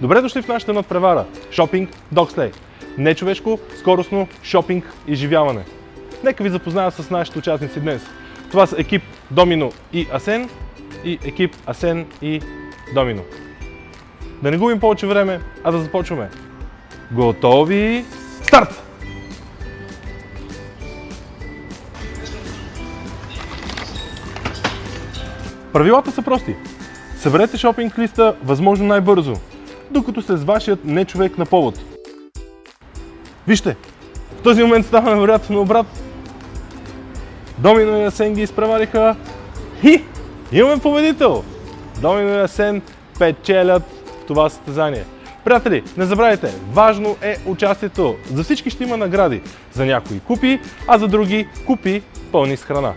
Добре дошли в нашата надпревара Shopping Dog Slay. Нечовешко, скоростно шопинг изживяване. Нека ви запозная с нашите участници днес. Това са екип Домино и Асен и екип Асен и Домино. Да не губим повече време, а да започваме. Готови? Старт! Правилата са прости. Съберете шопинг листа възможно най-бързо, докато сте с вашият нечовек на повод. Вижте, в този момент ставаме вероятно обрат. Домино и Асен ги изпревариха и имаме победител! Домино и Асен печелят това състезание. Приятели, не забравяйте, важно е участието. За всички ще има награди. За някои купи, а за други купи пълни с храна.